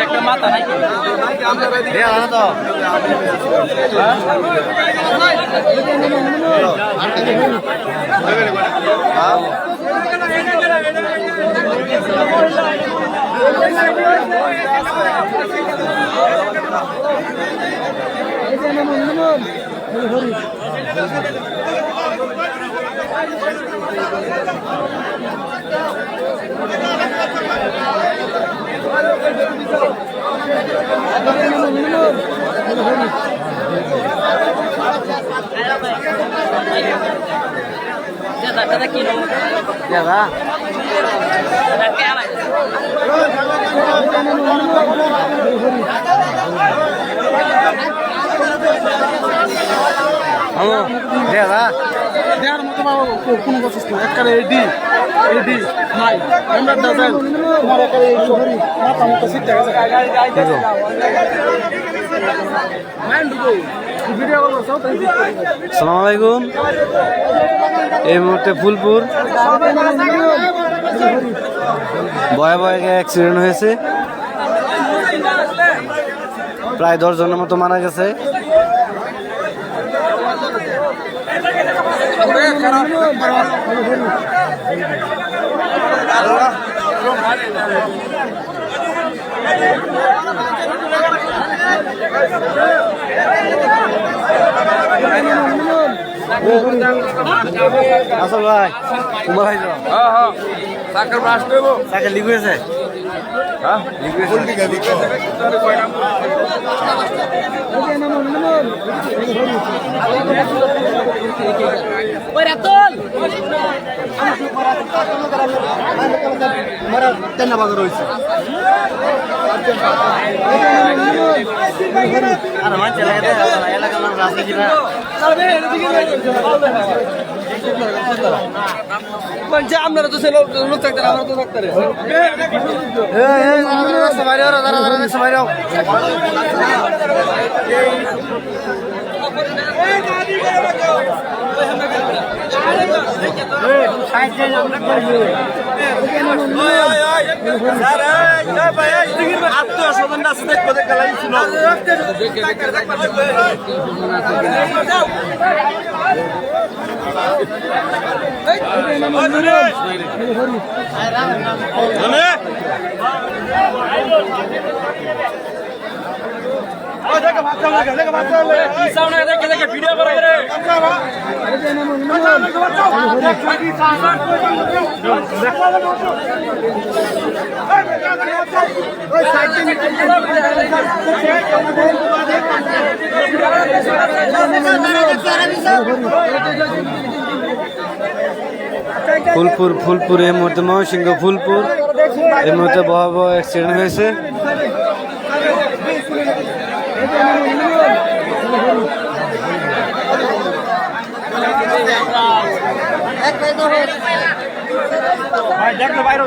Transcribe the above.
একটা মাথা নাই তো দেওয়ার মতো বাবা কোনো বসিস না একবারে এডি এডি নাই আমরা দাদা তোমার একবারে এই শহরি মাথা মতো সিট আছে আসসালামু আলাইকুম। এই মুহূর্তে ফুলপুর ভয়াবহ অ্যাক্সিডেন্ট হয়েছে, প্রায় 10 জনের মতো মারা গেছে। আসল ভাই তোমার ভাই সাইকেল ব্রাশ দেব সাইকেল লিক হয়েছে। হ্যাঁ আপনারা তো লোক থাকতেন আমরা তো থাকতে ভিডিও করে ফুলপুর এই মুহূর্তে ময়মনসিংহ ফুলপুর এই মুহূর্তে ভয়াবহ অ্যাক্সিডেন্ট হয়েছে। দেখলো বাইরে